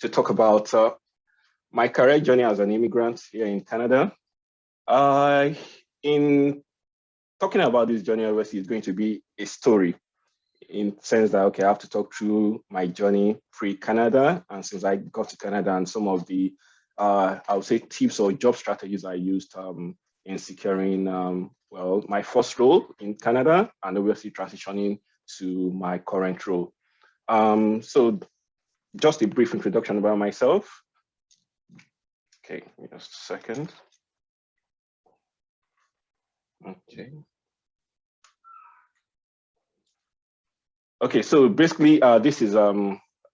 to talk about my career journey as an immigrant here in Canada. In talking about this journey, obviously, it's going to be a story in the sense that, okay, I have to talk through my journey pre-Canada and since I got to Canada and some of the, I would say, tips or job strategies I used in securing, well, my first role in Canada and obviously transitioning to my current role. So just a brief introduction about myself. Okay, just a second. Okay. Okay, so basically, this is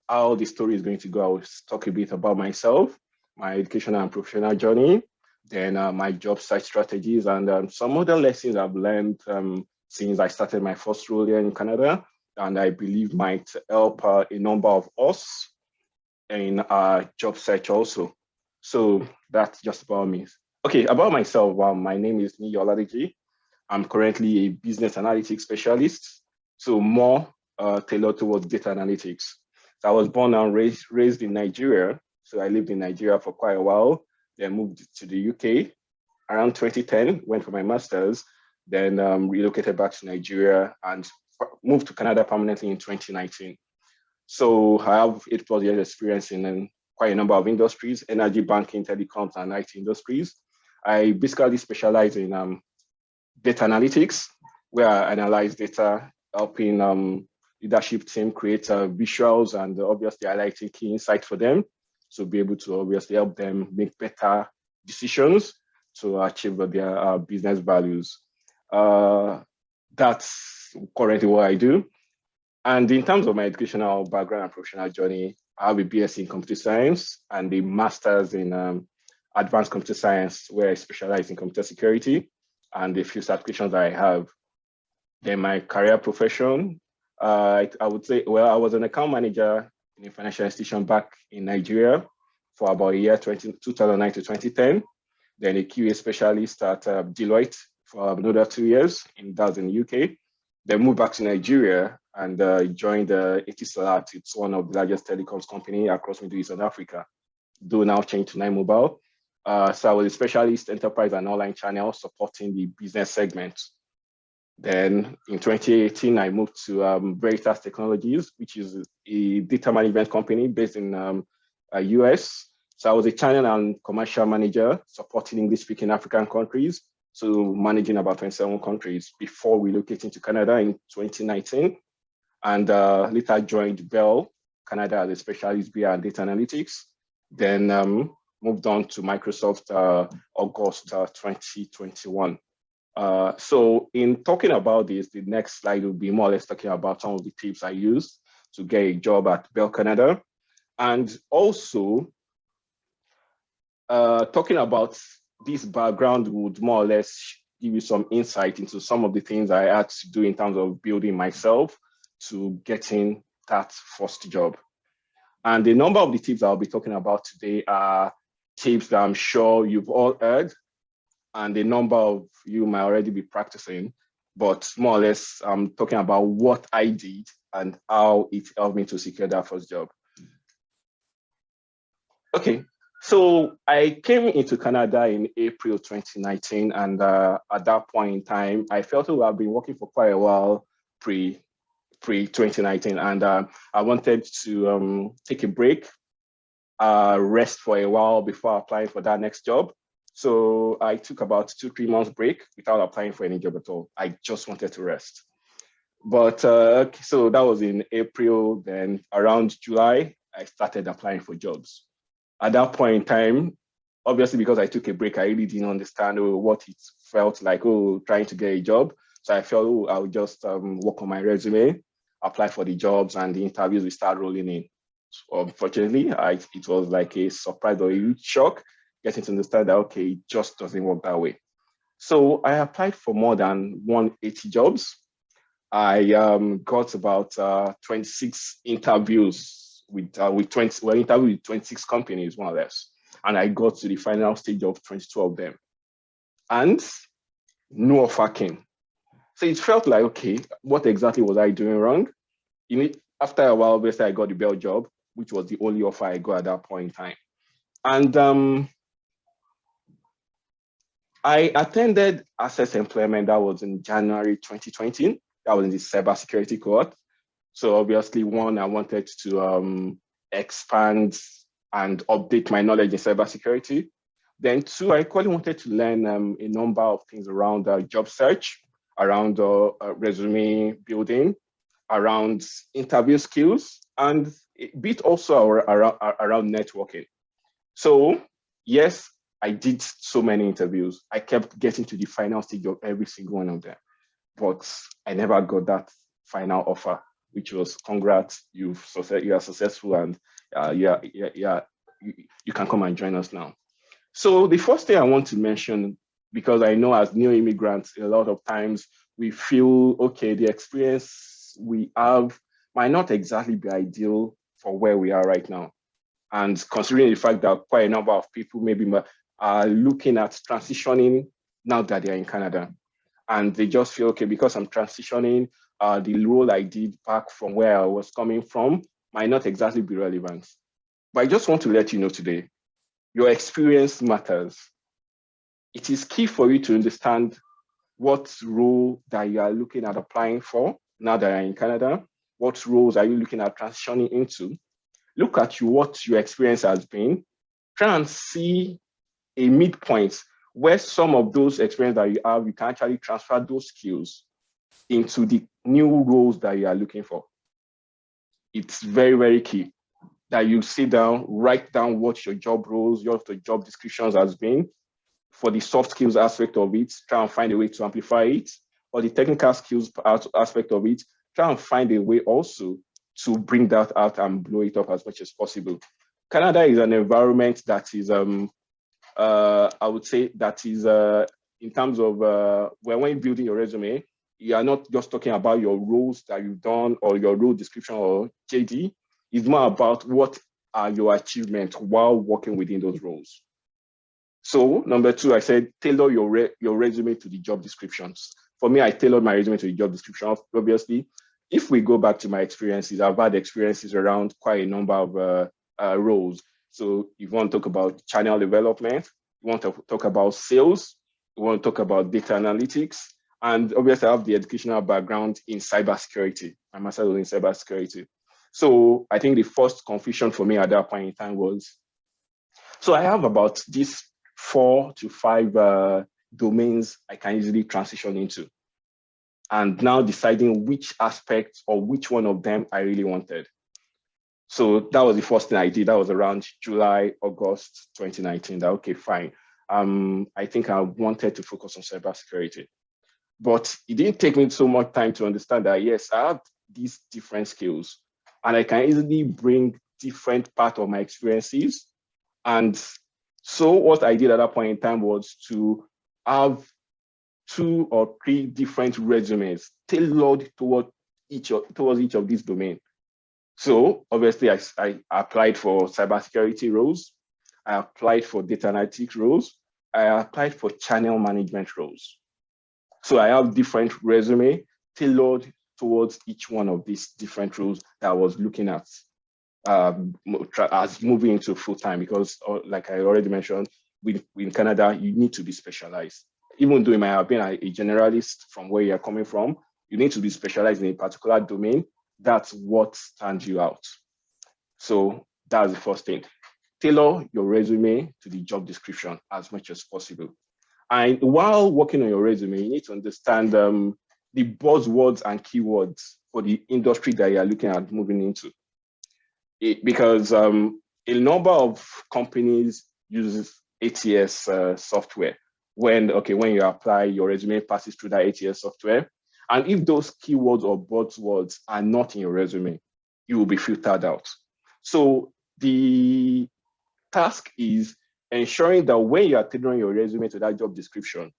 how the story is going to go. I'll talk a bit about myself, my educational and professional journey, then my job search strategies, and some other lessons I've learned since I started my first role here in Canada, and I believe might help a number of us in our job search also. So that's just about me. Okay, about myself, my name is Oyeniyi. I'm currently a business analytics specialist, so more tailored towards data analytics. So I was born and raised in Nigeria. So I lived in Nigeria for quite a while, then moved to the UK around 2010, went for my master's, then relocated back to Nigeria and moved to Canada permanently in 2019. So I have 8+ years experience in quite a number of industries: energy, banking, telecoms, and IT industries. I basically specialize in data analytics, where I analyze data, helping leadership team create visuals and obviously highlighting key insights for them to be able to obviously help them make better decisions to achieve their business values. That's currently what I do. And in terms of my educational background and professional journey, I have a BSc in computer science and a master's in advanced computer science, where I specialize in computer security and a few certifications that I have. Then my career profession, I would say, well, I was an account manager in a financial institution back in Nigeria for about a year, 2009 to 2010. Then a QA specialist at Deloitte for another 2 years, that's in the UK. Then moved back to Nigeria and joined ACCES. It's one of the largest telecoms company across Middle East and Africa, though now changed to Nine Mobile. So I was a specialist enterprise and online channel supporting the business segment. Then in 2018, I moved to Veritas Technologies, which is a data management company based in US. So I was a channel and commercial manager supporting English-speaking African countries, so managing about 27 countries before relocating to Canada in 2019. And later joined Bell Canada as a specialist BI and data analytics. Then moved on to Microsoft August 2021. So in talking about this, the next slide will be more or less talking about some of the tips I used to get a job at Bell Canada. And also talking about this background would more or less give you some insight into some of the things I had to do in terms of building myself to getting that first job. And the number of the tips I'll be talking about today are tips that I'm sure you've all heard, and a number of you might already be practicing, but more or less I'm talking about what I did and how it helped me to secure that first job. Okay, so I came into Canada in April 2019, and at that point in time, I felt like I've been working for quite a while pre-2019, and I wanted to take a break, rest for a while before applying for that next job. So I took about 2-3 months break without applying for any job at all. I just wanted to rest. But so that was in April. Then around July, I started applying for jobs. At that point in time, obviously because I took a break, I really didn't understand what it felt like, trying to get a job. So I felt, I'll just work on my resume, apply for the jobs, and the interviews will start rolling in. So unfortunately, it was like a surprise or a huge shock getting to understand that, okay, it just doesn't work that way. So I applied for more than 180 jobs. I got about 26 interviews with 26 companies, more or less. And I got to the final stage of 22 of them. And no offer came. So it felt like, okay, what exactly was I doing wrong? After a while, obviously, I got the Bell job, which was the only offer I got at that point in time. And I attended ACCES employment. That was in January 2020. That was in the cybersecurity cohort. So obviously, one, I wanted to expand and update my knowledge in cybersecurity. Then two, I equally wanted to learn a number of things around job search, around resume building, around interview skills, and a bit also around networking. So yes, I did so many interviews. I kept getting to the final stage of every single one of them, but I never got that final offer, which was congrats, you are successful, and you can come and join us now. So the first thing I want to mention, because I know as new immigrants, a lot of times we feel, okay, the experience we have might not exactly be ideal for where we are right now. And considering the fact that quite a number of people maybe are looking at transitioning now that they're in Canada, and they just feel, okay, because I'm transitioning, the role I did back from where I was coming from might not exactly be relevant. But I just want to let you know today, your experience matters. It is key for you to understand what role that you are looking at applying for now that you're in Canada. What roles are you looking at transitioning into? Look at what your experience has been. Try and see a midpoint where some of those experience that you have, you can actually transfer those skills into the new roles that you are looking for. It's very, very key that you sit down, write down what your job roles, your job descriptions has been. For the soft skills aspect of it, try and find a way to amplify it. Or the technical skills aspect of it, try and find a way also to bring that out and blow it up as much as possible. Canada is an environment that is, I would say, that is in terms of when you're building your resume, you are not just talking about your roles that you've done or your role description or JD. It's more about what are your achievements while working within those roles. So number two, I said, tailor your resume to the job descriptions. For me, I tailored my resume to the job description, obviously. If we go back to my experiences, I've had experiences around quite a number of roles. So if you want to talk about channel development, you want to talk about sales, you want to talk about data analytics, and obviously I have the educational background in cybersecurity. My master's was in cybersecurity. So I think the first confusion for me at that point in time was, so I have about these 4 to 5 domains I can easily transition into. And now deciding which aspects or which one of them I really wanted. So that was the first thing I did. That was around July, August 2019. That, okay, fine. I think I wanted to focus on cybersecurity. But it didn't take me so much time to understand that, yes, I have these different skills and I can easily bring different part of my experiences. And so what I did at that point in time was to have 2 or 3 different resumes tailored towards each of these domains. So obviously I applied for cybersecurity roles. I applied for data analytics roles. I applied for channel management roles. So I have different resume tailored towards each one of these different roles that I was looking at as moving into full-time, because like I already mentioned, in Canada, you need to be specialized. Even though you might have been a generalist from where you're coming from, you need to be specialized in a particular domain. That's what stands you out. So that's the first thing. Tailor your resume to the job description as much as possible. And while working on your resume, you need to understand the buzzwords and keywords for the industry that you're looking at moving into. Because a number of companies use ATS software. When you apply, your resume passes through that ATS software. And if those keywords or buzzwords are not in your resume, you will be filtered out. So the task is ensuring that when you are tailoring your resume to that job description,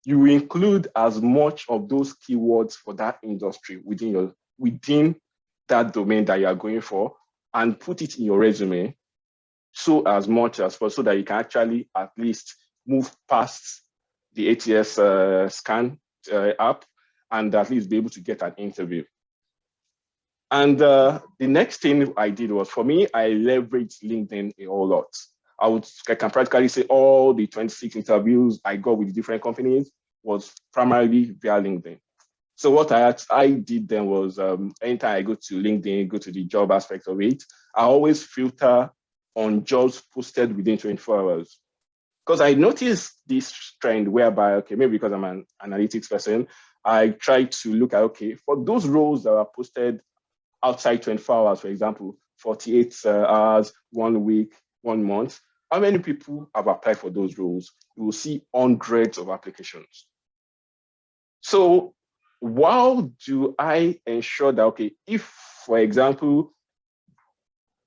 you include as much of those keywords for that industry within that domain that you are going for, and put it in your resume so as much as possible, so that you can actually at least move past the ATS scan app and at least be able to get an interview. And the next thing I did was, for me, I leveraged LinkedIn a whole lot. I can practically say all the 26 interviews I got with different companies was primarily via LinkedIn. So what I did then was, anytime I go to LinkedIn, go to the job aspect of it, I always filter on jobs posted within 24 hours. Because I noticed this trend whereby, okay, maybe because I'm an analytics person, I try to look at, okay, for those roles that are posted outside 24 hours, for example, 48 hours, 1 week, 1 month, how many people have applied for those roles? You will see hundreds of applications. So how do I ensure that, okay, if, for example,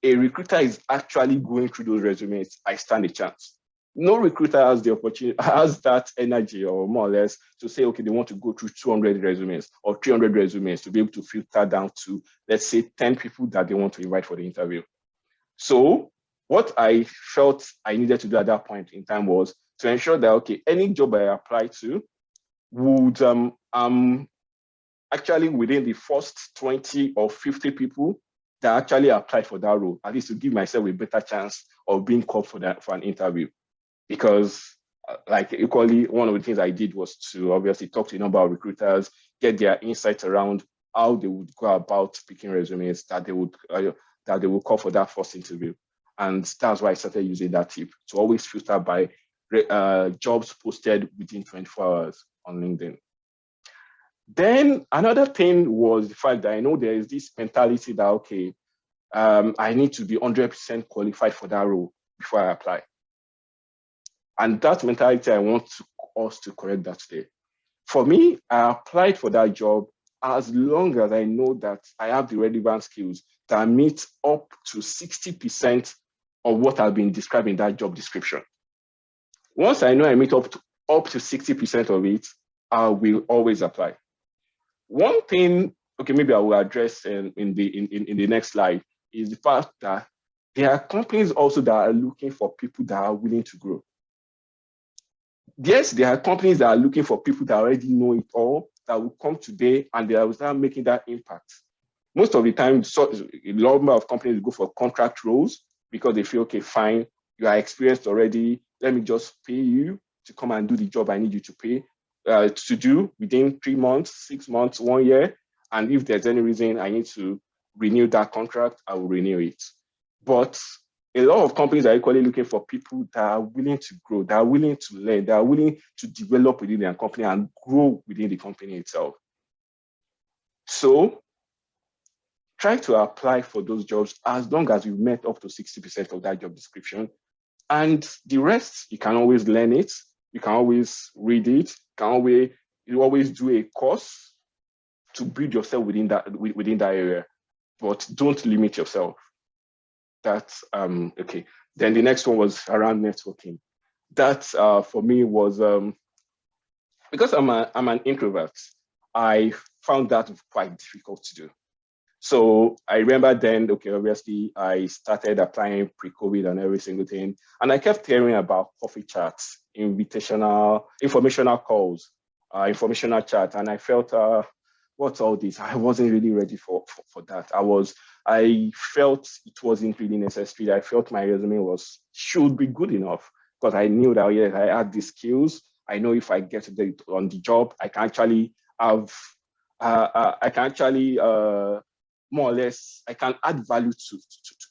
a recruiter is actually going through those resumes, I stand a chance. No recruiter has the opportunity, has that energy or more or less to say, okay, they want to go through 200 resumes or 300 resumes to be able to filter down to, let's say, 10 people that they want to invite for the interview. So what I felt I needed to do at that point in time was to ensure that, okay, any job I apply to would actually within the first 20 or 50 people that actually applied for that role, at least to give myself a better chance of being called for an interview. Because like equally, one of the things I did was to obviously talk to a number of recruiters, get their insights around how they would go about picking resumes that they would call for that first interview. And that's why I started using that tip to always filter by jobs posted within 24 hours on LinkedIn. Then another thing was the fact that I know there is this mentality that, okay, I need to be 100% qualified for that role before I apply. And that mentality, I want us to correct that today. For me, I applied for that job as long as I know that I have the relevant skills that meet up to 60% of what I've been describing in that job description. Once I know I meet up to 60% of it, I will always apply. One thing, okay, maybe I will address in the next slide is the fact that there are companies also that are looking for people that are willing to grow. Yes, there are companies that are looking for people that already know it all, that will come today and they will start making that impact. Most of the time, a number of companies go for contract roles because they feel, okay, fine, you are experienced already. Let me just pay you to come and do the job I need you to do within 3 months, 6 months, 1 year. And if there's any reason I need to renew that contract, I will renew it. But a lot of companies are equally looking for people that are willing to grow, that are willing to learn, that are willing to develop within their company and grow within the company itself. So try to apply for those jobs as long as you've met up to 60% of that job description. And the rest, you can always learn it. You can always read it. You always do a course to build yourself within that area. But don't limit yourself. That's okay. Then the next one was around networking. That for me was because I'm an introvert. I found that quite difficult to do. So I remember then, okay, obviously I started applying pre-COVID and every single thing. And I kept hearing about coffee chats, informational calls, informational chat. And I felt, what's all this? I wasn't really ready for that. I felt it wasn't really necessary. I felt my resume should be good enough because I knew that, yes, I had the skills. I know if I get on the job, I can actually more or less, I can add value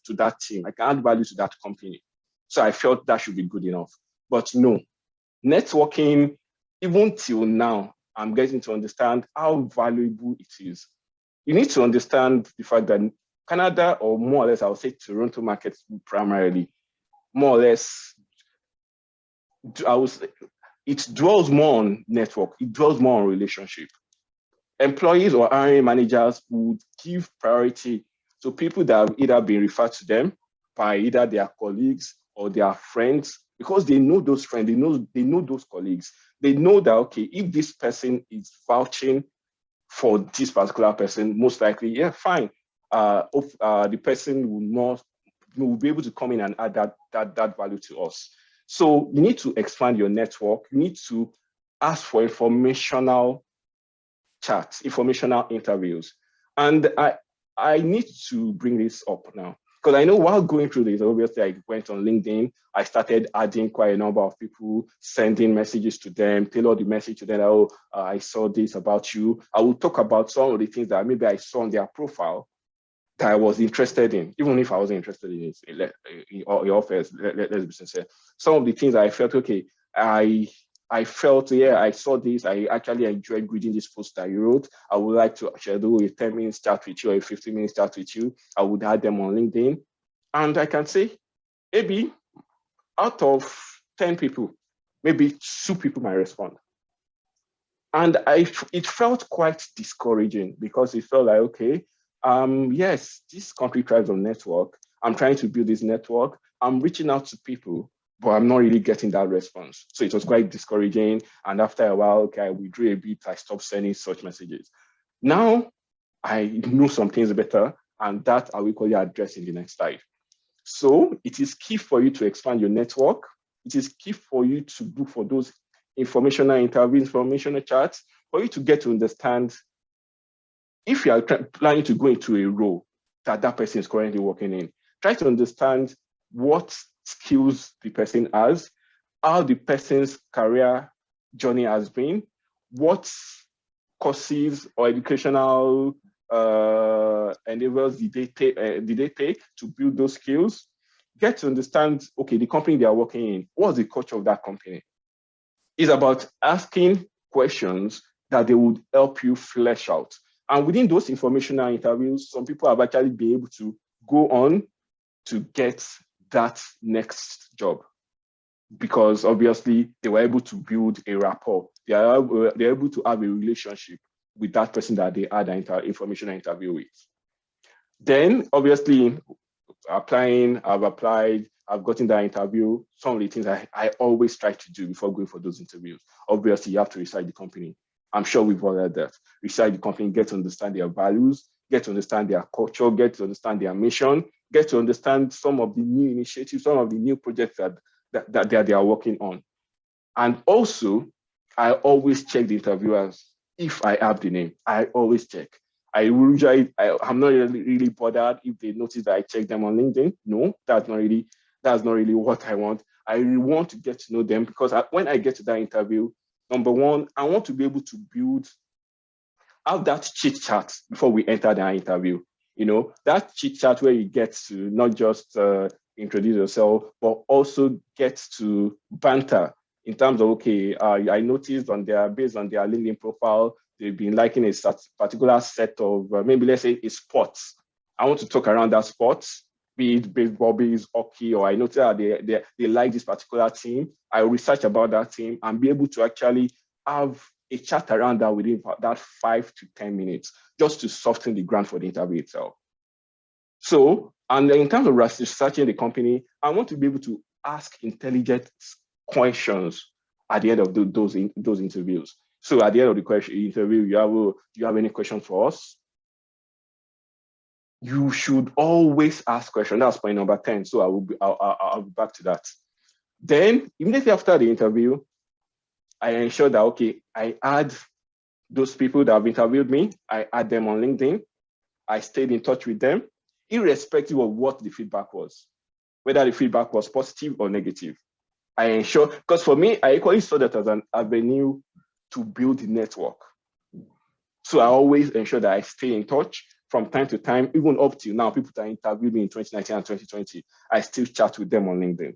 to that team. I can add value to that company. So I felt that should be good enough. But no, networking, even till now, I'm getting to understand how valuable it is. You need to understand the fact that Canada, or more or less, I would say Toronto market primarily, more or less, it dwells more on network. It dwells more on relationship. Employees or hiring managers would give priority to people that have either been referred to them by either their colleagues or their friends, because they know those friends, they know those colleagues. They know that, okay, if this person is vouching for this particular person, most likely, yeah, fine. The person will be able to come in and add that value to us. So you need to expand your network. You need to ask for informational chats, informational interviews. And I need to bring this up now. Because I know while going through this, obviously I went on LinkedIn, I started adding quite a number of people, sending messages to them, tailor the message to them, oh, I saw this about you. I will talk about some of the things that maybe I saw on their profile that I was interested in, even if I wasn't interested in it, in your offers, let's be sincere. Some of the things I felt, okay, I felt, yeah, I saw this. I actually enjoyed reading this post that you wrote. I would like to schedule a 10-minute chat with you or a 15-minute chat with you. I would add them on LinkedIn. And I can say, maybe out of 10 people, maybe 2 people might respond. And it felt quite discouraging because it felt like, okay, yes, this country thrives on network. I'm trying to build this network. I'm reaching out to people, but I'm not really getting that response. So it was quite discouraging. And after a while, okay, I withdrew a bit. I stopped sending such messages. Now I know some things better, and that I will call you address in the next slide. So it is key for you to expand your network. It is key for you to look for those informational interviews, informational chats, for you to get to understand if you are planning to go into a role that that person is currently working in. Try to understand what skills the person has, how the person's career journey has been, what courses or educational endeavors did they take to build those skills. Get to understand, okay, the company they are working in, what's the culture of that company? It's about asking questions that they would help you flesh out. And within those informational interviews, some people have actually been able to go on to get that next job because obviously they were able to build a rapport. They're able to have a relationship with that person that they had an informational interview with. Then obviously I've applied, I've gotten that interview. Some of the things I always try to do before going for those interviews. Obviously, you have to research the company. I'm sure we've all heard that. Research the company, get to understand their values, get to understand their culture, get to understand their mission, get to understand some of the new initiatives, some of the new projects that they are working on. And also, I always check the interviewers if I have the name. I always check. I'm not really bothered if they notice that I check them on LinkedIn. No, that's not really what I want. I really want to get to know them because when I get to that interview, number one, I want to be able to have that chit chat before we enter the interview. You know, that chit chat where you get to not just introduce yourself, but also get to banter in terms of, okay, I noticed based on their LinkedIn profile, they've been liking a particular set of, maybe let's say a sport. I want to talk around that sport, be it baseball, be it hockey, or I noticed that they like this particular team. I research about that team and be able to actually have a chat around that within that 5 to 10 minutes, just to soften the ground for the interview itself. So, and in terms of researching the company, I want to be able to ask intelligent questions at the end of those interviews. So at the end of the interview, do you have any questions for us? You should always ask questions. That's point number 10. So I'll be back to that. Then immediately after the interview, I ensure that, okay, I add those people that have interviewed me. I add them on LinkedIn. I stayed in touch with them, irrespective of what the feedback was, whether the feedback was positive or negative. I ensure, because for me, I equally saw that as an avenue to build the network. So I always ensure that I stay in touch from time to time, even up till now. People that interviewed me in 2019 and 2020, I still chat with them on LinkedIn.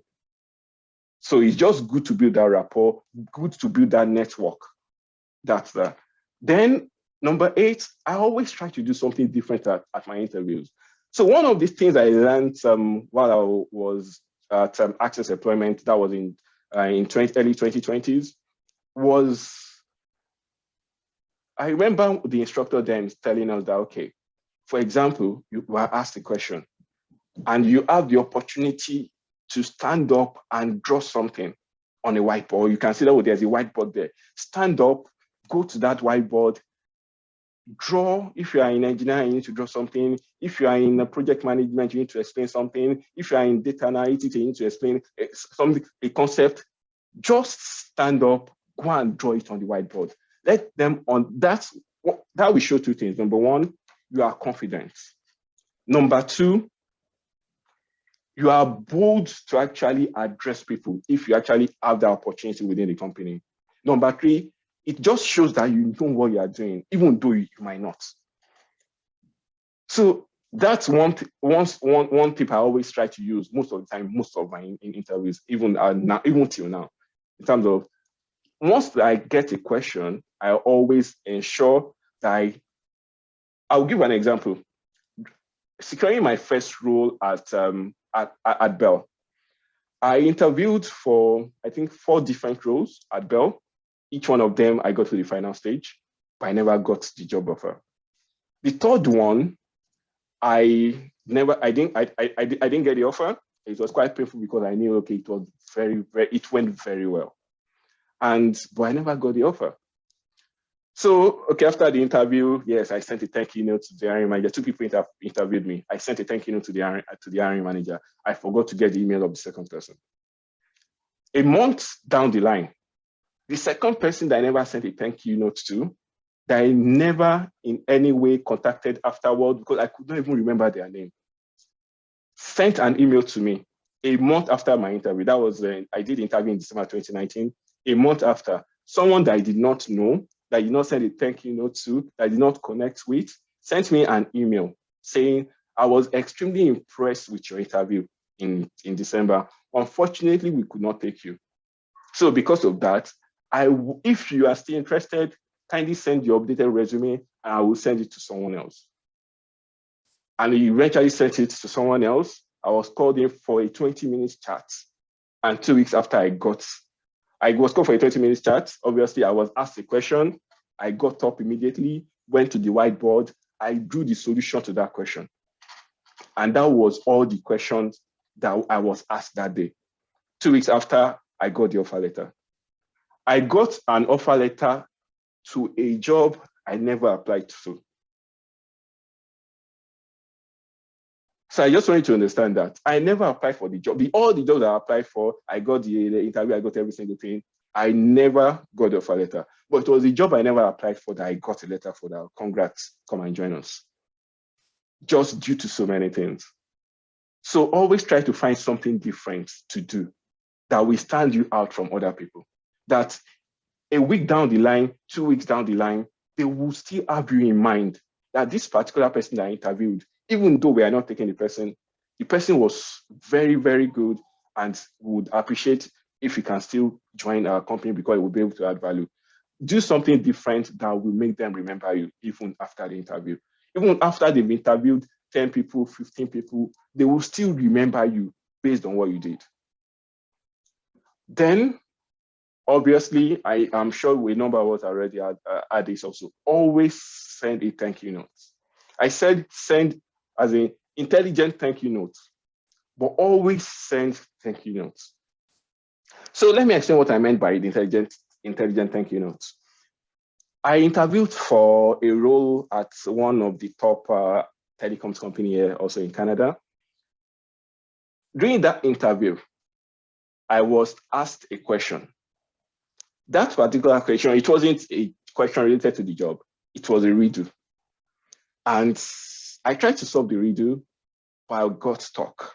So it's just good to build that rapport, good to build that network. That's that. Then number 8, I always try to do something different at my interviews. So one of the things I learned while I was at ACCES Employment, that was in early 2020s, was I remember the instructor then telling us that, okay, for example, you were asked a question and you have the opportunity to stand up and draw something on a whiteboard. You can see that there's a whiteboard there. Stand up, go to that whiteboard, draw. If you are in engineering, you need to draw something. If you are in project management, you need to explain something. If you are in data analytics, you need to explain a concept. Just stand up, go and draw it on the whiteboard. Let them on that will show 2 things. Number 1, you are confident. Number two, you are bold to actually address people if you actually have the opportunity within the company. Number three, it just shows that you know what you are doing, even though you might not. So that's one tip I always try to use most of the time, most of my interviews, even now, even till now, in terms of once I get a question, I always ensure that I'll give an example. Securing my first role at Bell, I interviewed for, I think, 4 different roles at Bell. Each one of them, I got to the final stage, but I never got the job offer. The third one, I didn't get the offer. It was quite painful because I knew, okay, it was it went very well. But I never got the offer. So, okay, after the interview, yes, I sent a thank you note to the hiring manager. 2 people interviewed me. I sent a thank you note to the hiring manager. I forgot to get the email of the second person. A month down the line, the second person that I never sent a thank you note to, that I never in any way contacted afterward because I could not even remember their name, sent an email to me a month after my interview. That was, I did interview in December 2019. A month after, someone that I did not know, that I did not send a thank you note to, that I did not connect with, sent me an email saying, I was extremely impressed with your interview in December. Unfortunately, we could not take you. So because of that, if you are still interested, kindly send your updated resume and I will send it to someone else. And he eventually sent it to someone else. I was called in for a 20-minute chat. And 2 weeks after I was called for a 20-minute chat. Obviously, I was asked a question. I got up immediately, went to the whiteboard. I drew the solution to that question. And that was all the questions that I was asked that day. 2 weeks after, I got the offer letter. I got an offer letter to a job I never applied to. So I just wanted to understand that I never applied for the job. All the jobs I applied for, I got the interview, I got every single thing. I never got the offer letter. But it was a job I never applied for that I got a letter for that. Congrats, come and join us. Just due to so many things. So always try to find something different to do that will stand you out from other people. That a week down the line, 2 weeks down the line, they will still have you in mind that this particular person that I interviewed, even though we are not taking the person was very, very good and would appreciate if you can still join our company because it will be able to add value. Do something different that will make them remember you even after the interview. Even after they've interviewed 10 people, 15 people, they will still remember you based on what you did. Then, obviously, I am sure a number of us already had this also. Always send a thank you note. I said send as an intelligent thank you note, but always send thank you notes. So let me explain what I meant by the intelligent thank you notes. I interviewed for a role at one of the top telecoms company here, also in Canada. During that interview, I was asked a question. That particular question, it wasn't a question related to the job. It was a redo. And I tried to solve the redo, but I got stuck.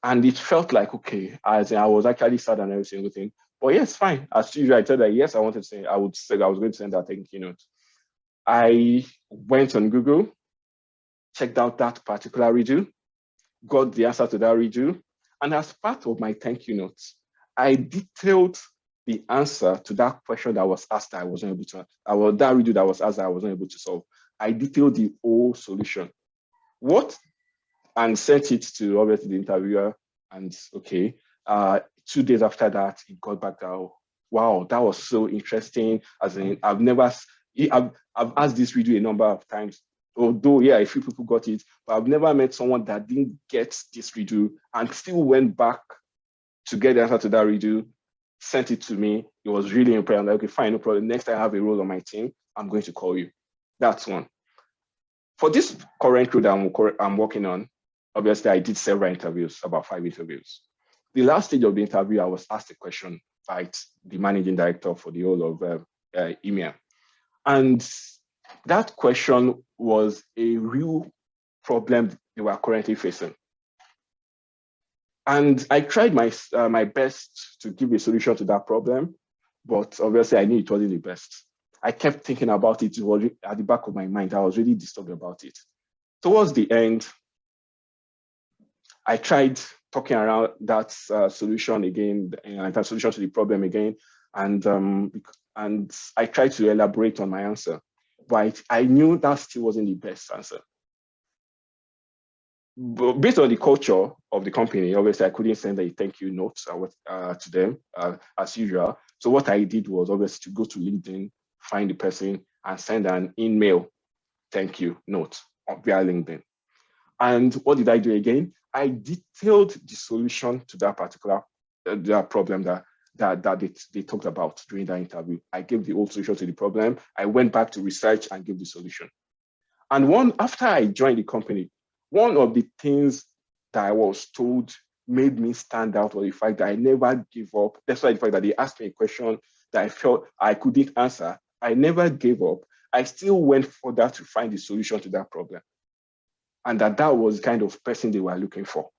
And it felt like, okay, as I was actually sad and every single thing. But yes, fine. As usual, I said that yes, I wanted to say, I was going to send that thank you note. I went on Google, checked out that particular redo, got the answer to that redo. And as part of my thank you notes, I detailed the answer to that question that was asked that I wasn't able to, that redo that was asked that I wasn't able to solve. I detailed the whole solution. And sent it to obviously the interviewer. And okay, 2 days after that, it got back that, wow, that was so interesting. As in, I've asked this redo a number of times. Although, yeah, a few people got it, but I've never met someone that didn't get this redo and still went back to get the answer to that redo, sent it to me. It was really impressive. I'm like, okay, fine, no problem. Next time I have a role on my team, I'm going to call you. That's one. For this current role that I'm working on, obviously, I did several interviews, about 5 interviews. The last stage of the interview, I was asked a question by the managing director for the whole of EMEA. And That question was a real problem they were currently facing. And I tried my best to give a solution to that problem, but obviously I knew it wasn't the best. I kept thinking about it. It was at the back of my mind. I was really disturbed about it. Towards the end, I tried talking around that solution again, that solution to the problem again, and I tried to elaborate on my answer, but I knew that still wasn't the best answer. But based on the culture of the company, obviously I couldn't send a thank you note to them as usual. So what I did was obviously to go to LinkedIn, find the person, and send an email thank you note via LinkedIn. And what did I do again? I detailed the solution to that particular that problem that they talked about during that interview. I gave the whole solution to the problem. I went back to research and gave the solution. And after I joined the company, one of the things that I was told made me stand out was the fact that I never gave up. That's why the fact that they asked me a question that I felt I couldn't answer, I never gave up. I still went further to find the solution to that problem. And that was the kind of person they were looking for.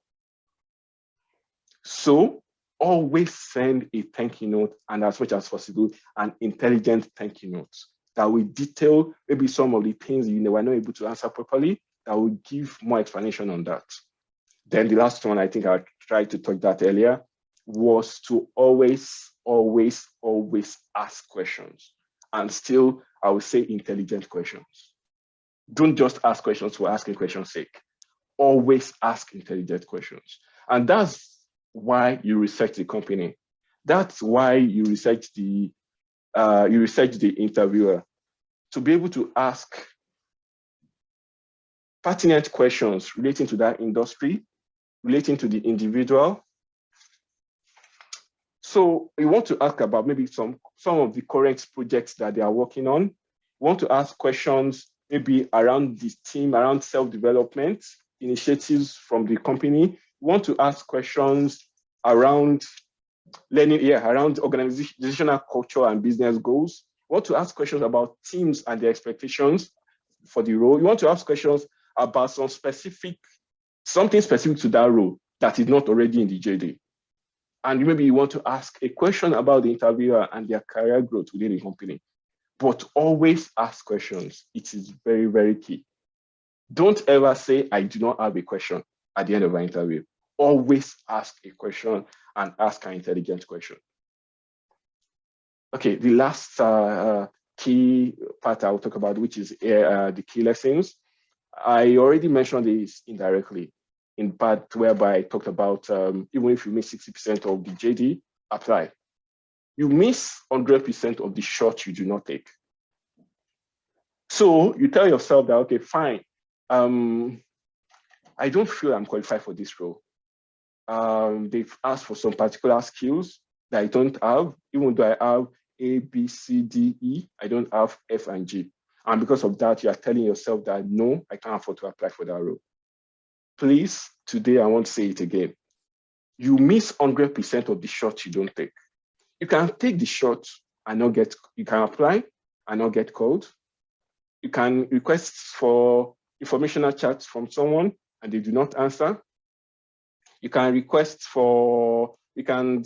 So always send a thank you note, and as much as possible, an intelligent thank you note that will detail maybe some of the things you were not able to answer properly, that will give more explanation on that. Then the last one, I think I tried to talk that earlier, was to always ask questions. And still, I would say intelligent questions. Don't just ask questions for asking questions' sake. Always ask intelligent questions. And that's why you research the company. That's why you research the interviewer, to be able to ask pertinent questions relating to that industry, relating to the individual. So you want to ask about maybe some of the current projects that they are working on. You want to ask questions maybe around the team, around self-development initiatives from the company. You want to ask questions around learning, around organizational culture and business goals. You want to ask questions about teams and their expectations for the role. You want to ask questions about something specific to that role that is not already in the JD. And maybe you want to ask a question about the interviewer and their career growth within the company. But always ask questions. It is very, very key. Don't ever say, I do not have a question at the end of an interview. Always ask a question, and ask an intelligent question. Okay, the last key part I'll talk about, which is the key lessons. I already mentioned this indirectly in part whereby I talked about even if you miss 60% of the JD, apply. You miss 100% of the shot you do not take. So you tell yourself that, okay, fine, I don't feel I'm qualified for this role. They've asked for some particular skills that I don't have, even though I have A, B, C, D, E, I don't have F and G. And because of that, you are telling yourself that, no, I can't afford to apply for that role. Please, today, I want to say it again. You miss 100% of the shots you don't take. You can take the shot and not get, you can apply and not get called. You can request for informational chats from someone and they do not answer. You can request for, you can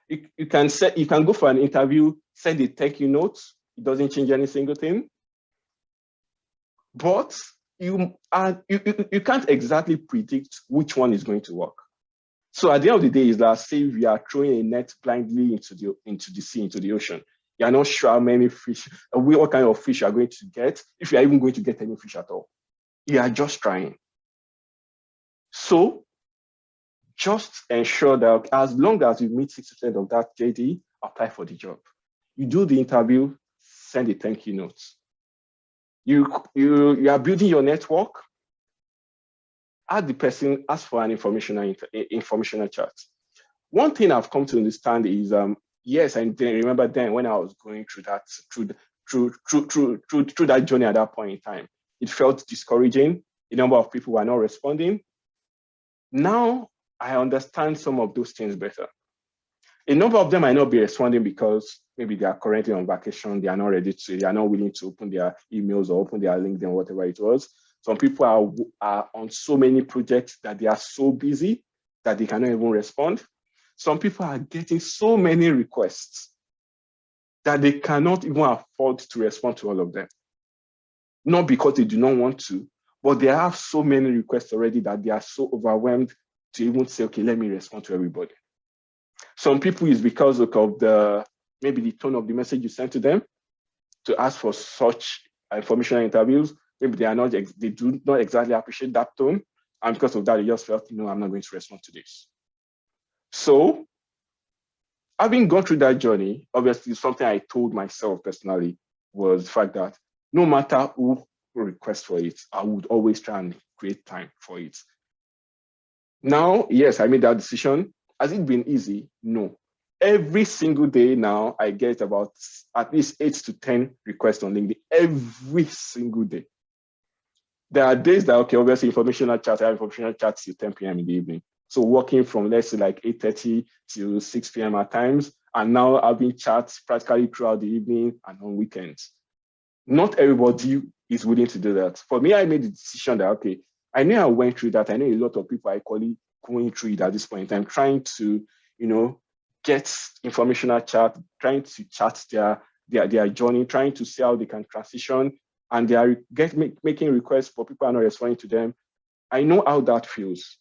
go for an interview, send a thank you note. It doesn't change any single thing. But you can't exactly predict which one is going to work. So at the end of the day, is that say we are throwing a net blindly into the sea, into the ocean. You are not sure how many fish, what kind of fish you are going to get, if you are even going to get any fish at all. You are just trying. So just ensure that as long as you meet 60% of that JD, apply for the job. You do the interview, send a thank you note. You are building your network. Ask the person, ask for an informational chat. One thing I've come to understand is, yes, I remember then when I was going through that journey at that point in time, it felt discouraging. A number of people were not responding. Now I understand some of those things better. A number of them might not be responding because maybe they are currently on vacation, they are not ready to, they are not willing to open their emails or open their LinkedIn, whatever it was. Some people are on so many projects that they are so busy that they cannot even respond. Some people are getting so many requests that they cannot even afford to respond to all of them. Not because they do not want to, but they have so many requests already that they are so overwhelmed to even say, okay, let me respond to everybody. Some people is because of maybe the tone of the message you sent to them to ask for such informational interviews. Maybe they do not exactly appreciate that tone. And because of that, they just felt, no, I'm not going to respond to this. So having gone through that journey, obviously something I told myself personally was the fact that no matter who requests for it, I would always try and create time for it. Now, yes, I made that decision. Has it been easy? No. Every single day now, I get about at least 8 to 10 requests on LinkedIn every single day. There are days that, okay, obviously informational chats, I have informational chats till 10 p.m. in the evening. So working from, let's say, like 8:30 to 6 p.m. at times, and now having chats practically throughout the evening and on weekends. Not everybody is willing to do that. For me, I made the decision that, okay, I know I went through that. I know a lot of people are equally going through it at this point in time, trying to, get informational chat, trying to chat their journey, trying to see how they can transition, and they are making requests for people who are not responding to them. I know how that feels.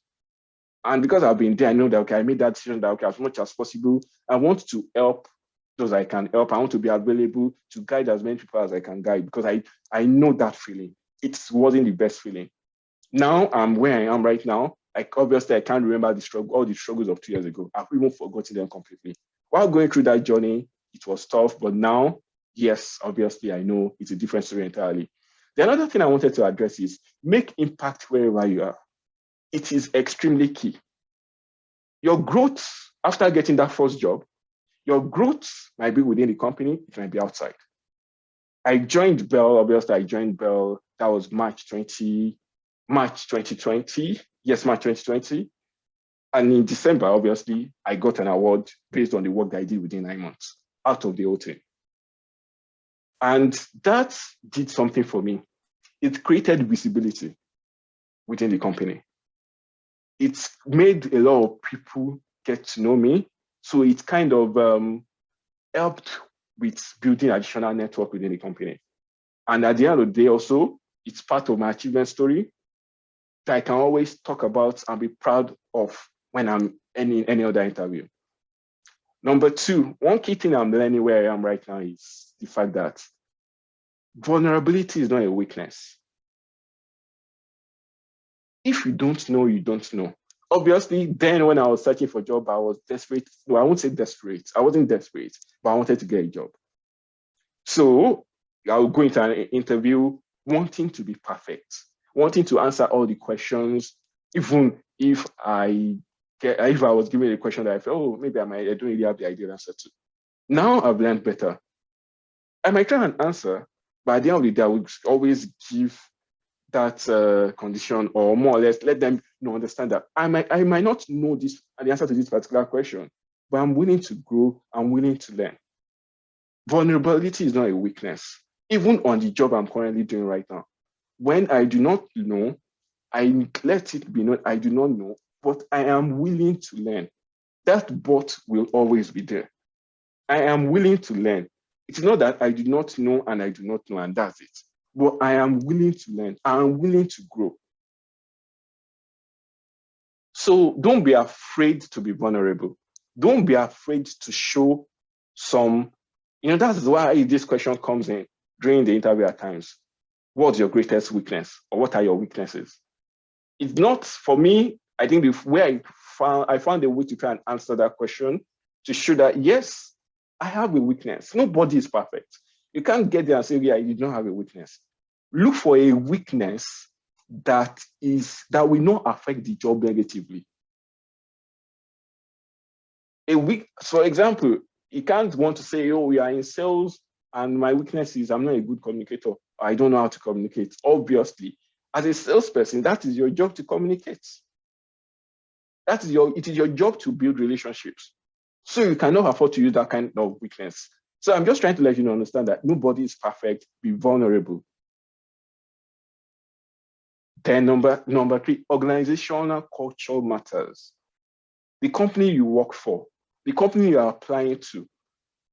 And because I've been there, I know that, okay, I made that decision that, okay, as much as possible, I want to help those I can help. I want to be available to guide as many people as I can guide, because I know that feeling. It wasn't the best feeling. Now I'm where I am right now. Obviously, I can't remember all the struggles of 2 years ago. I've even forgotten them completely. While going through that journey, it was tough, but now, yes, obviously, I know it's a different story entirely. The another thing I wanted to address is make impact wherever you are. It is extremely key. Your growth after getting that first job, your growth might be within the company, it might be outside. I joined Bell, obviously I joined Bell, that was March 2020. Yes, March 2020. And in December, obviously, I got an award based on the work that I did within 9 months out of the whole thing. And that did something for me. It created visibility within the company. It's made a lot of people get to know me. So it kind of helped with building additional network within the company. And at the end of the day also, it's part of my achievement story that I can always talk about and be proud of when I'm in any other interview. Number two, one key thing I'm learning where I am right now is the fact that vulnerability is not a weakness. If you don't know, you don't know. Obviously, then when I was searching for a job, I was desperate. No, I won't say desperate. I wasn't desperate, but I wanted to get a job. So I would go into an interview wanting to be perfect, wanting to answer all the questions, even if I was given a question that I felt, oh, maybe I don't really have the ideal answer to. Now I've learned better. I might try and answer, but at the end of the day, I would always give that condition, or more or less let them understand that I might not know the answer to this particular question, but I'm willing to grow, I'm willing to learn. Vulnerability is not a weakness, even on the job I'm currently doing right now. When I do not know, I let it be known I do not know, but I am willing to learn. That but will always be there. I am willing to learn. It's not that I do not know and I do not know and that's it. But I am willing to learn. I am willing to grow. So don't be afraid to be vulnerable. Don't be afraid to show some, that's why this question comes in during the interview at times. What's your greatest weakness? Or what are your weaknesses? It's not, for me, I think where I found a way to try and answer that question to show that, yes, I have a weakness. Nobody is perfect. You can't get there and say, yeah, you don't have a weakness. Look for a weakness that will not affect the job negatively. For example, you can't want to say, oh, we are in sales and my weakness is I'm not a good communicator. I don't know how to communicate. Obviously, as a salesperson, that is your job to communicate. It is your job to build relationships. So you cannot afford to use that kind of weakness. So I'm just trying to let you know, understand that nobody is perfect, be vulnerable. Then number three, organizational culture matters. The company you work for, the company you are applying to,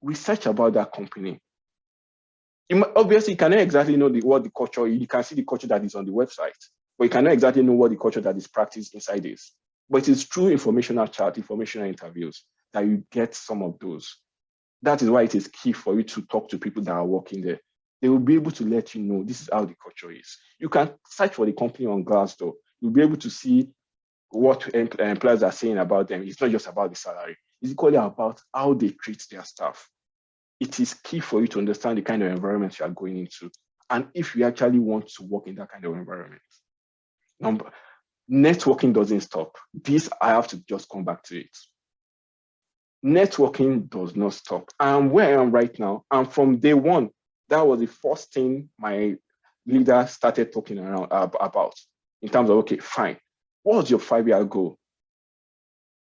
research about that company. Obviously, you cannot exactly know what the culture, you can see the culture that is on the website, but you cannot exactly know what the culture that is practiced inside is. But it is through informational chat, informational interviews that you get some of those. That is why it is key for you to talk to people that are working there. They will be able to let you know this is how the culture is. You can search for the company on Glassdoor. You'll be able to see what employers are saying about them. It's not just about the salary. It's equally about how they treat their staff. It is key for you to understand the kind of environment you are going into, and if you actually want to work in that kind of environment. Networking doesn't stop. This, I have to just come back to it. Networking does not stop. And where I am right now, and from day one, that was the first thing my leader started talking around about in terms of, okay, fine. What's your 5-year goal?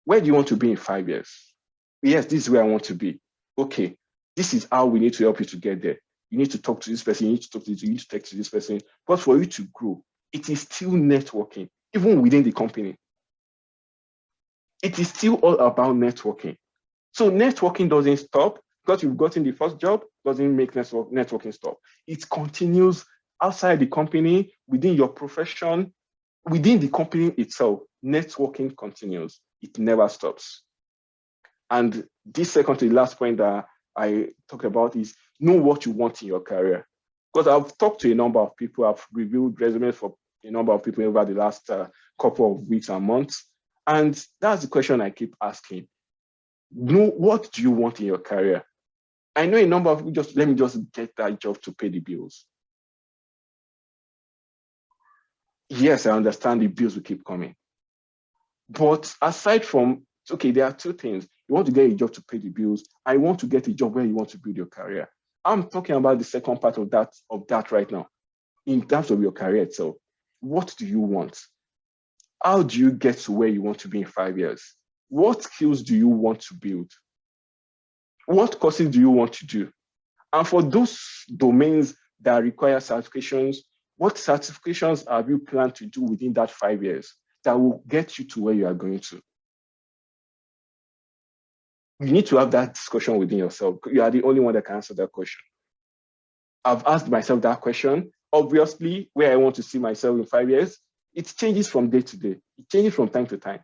Where do you want to be in 5 years? Yes, this is where I want to be. Okay, this is how we need to help you to get there. You need to talk to this person, you need to talk to this, you need to talk to this person. But for you to grow, it is still networking, even within the company. It is still all about networking. So networking doesn't stop because you've gotten the first job, doesn't make networking stop. It continues outside the company, within your profession, within the company itself. Networking continues. It never stops. And this second to the last point that I talked about is know what you want in your career. Because I've talked to a number of people, I've reviewed resumes for a number of people over the last couple of weeks and months. And that's the question I keep asking. Know what do you want in your career? I know a number of people let me just get that job to pay the bills. Yes, I understand the bills will keep coming. But aside from, okay, there are two things. You want to get a job to pay the bills. I want to get a job where you want to build your career. I'm talking about the second part of that right now. In terms of your career itself, what do you want? How do you get to where you want to be in 5 years? What skills do you want to build? What courses do you want to do? And for those domains that require certifications, what certifications have you planned to do within that 5 years that will get you to where you are going to? You need to have that discussion within yourself. You are the only one that can answer that question. I've asked myself that question. Obviously, where I want to see myself in 5 years, it changes from day to day. It changes from time to time.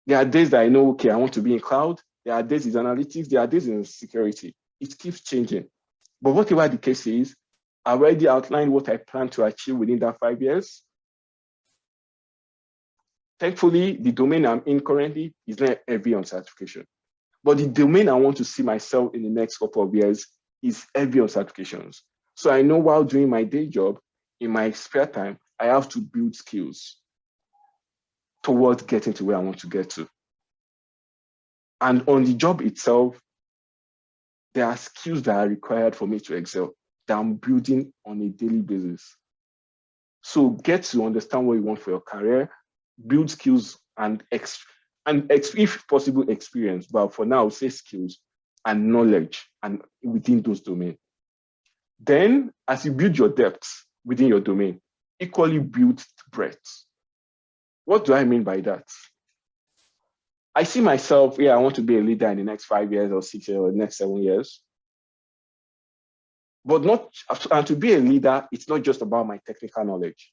There are days that I know, okay, I want to be in cloud. There are days in analytics. There are days in security. It keeps changing. But whatever the case is, I already outlined what I plan to achieve within that 5 years. Thankfully, the domain I'm in currently is not heavy on certification. But the domain I want to see myself in the next couple of years is heavy on certifications. So I know while doing my day job, in my spare time, I have to build skills towards getting to where I want to get to. And on the job itself, there are skills that are required for me to excel that I'm building on a daily basis. So get to understand what you want for your career, build skills and if possible, experience. But for now, say skills and knowledge and within those domains. Then, as you build your depth within your domain, equally build breadth. What do I mean by that? I see myself, I want to be a leader in the next 5 years or 6 years or the next 7 years. But and to be a leader, it's not just about my technical knowledge.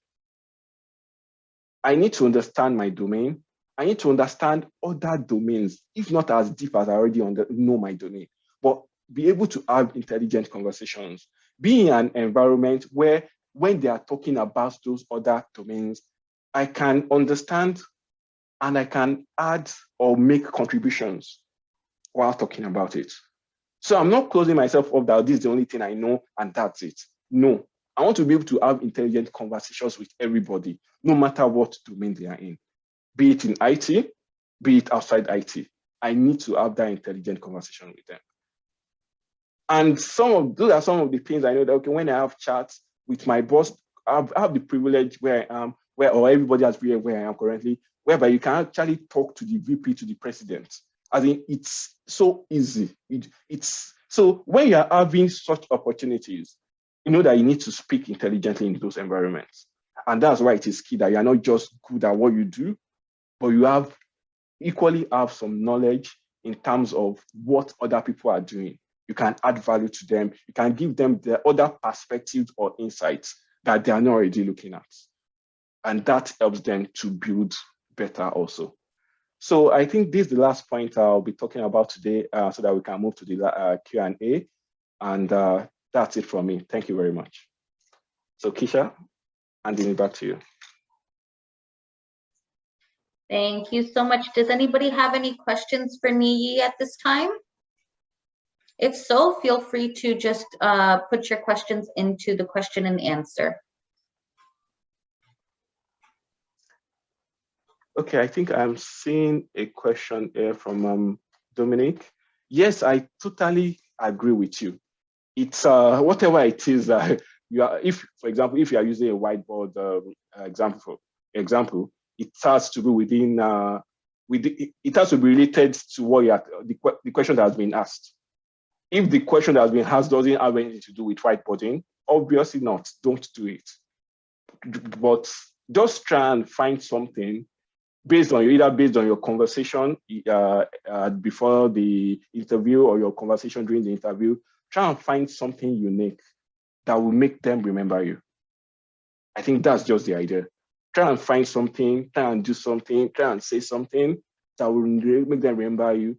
I need to understand my domain. I need to understand other domains, if not as deep as I already know my domain, but be able to have intelligent conversations. Be in an environment where when they are talking about those other domains, I can understand and I can add or make contributions while talking about it. So I'm not closing myself up that this is the only thing I know and that's it. No, I want to be able to have intelligent conversations with everybody, no matter what domain they are in. Be it in IT, be it outside IT. I need to have that intelligent conversation with them. And those are some of the things I know that, okay, when I have chats with my boss, I have the privilege where I am, or everybody has been where I am currently, whereby you can actually talk to the VP, to the president. I think it's so easy. It's so when you're having such opportunities, you know that you need to speak intelligently in those environments. And that's why it is key that you're not just good at what you do, but you have equally have some knowledge in terms of what other people are doing. You can add value to them. You can give them the other perspectives or insights that they are not already looking at. And that helps them to build better also. So I think this is the last point I'll be talking about today so that we can move to the Q&A. And that's it from me. Thank you very much. So Keisha, handing it back to you. Thank you so much. Does anybody have any questions for Niyi at this time? If so, feel free to just put your questions into the question and answer. Okay, I think I'm seeing a question here from Dominic. Yes, I totally agree with you. It's whatever it is you are. If, for example, if you are using a whiteboard example, it has to be within it has to be related to what you are, the question that has been asked. If the question that has been asked doesn't have anything to do with whiteboarding, obviously not. Don't do it. But just try and find something based on your conversation before the interview or your conversation during the interview. Try and find something unique that will make them remember you. I think that's just the idea. Try and find something, try and do something, try and say something that will make them remember you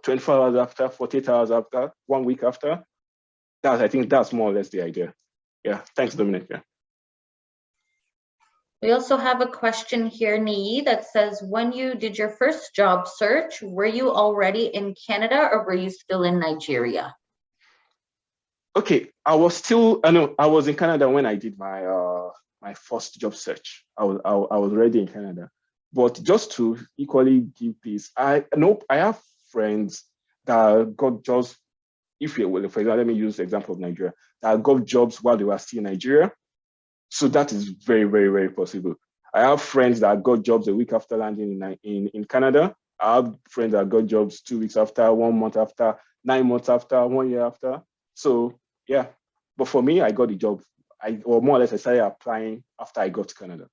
24 hours after, 48 hours after, 1 week after. I think that's more or less the idea. Yeah, thanks, Dominic. Yeah. We also have a question here, Niyi, that says, when you did your first job search, were you already in Canada or were you still in Nigeria? Okay, I was in Canada when I did my my first job search. I was already in Canada. But just to equally give this, I have friends that got jobs. For example, let me use the example of Nigeria, that got jobs while they were still in Nigeria. So that is very, very, very possible. I have friends that got jobs a week after landing in Canada. I have friends that got jobs 2 weeks after, 1 month after, 9 months after, 1 year after. So yeah, but for me, I got the job. Or more or less, I started applying after I got to Canada.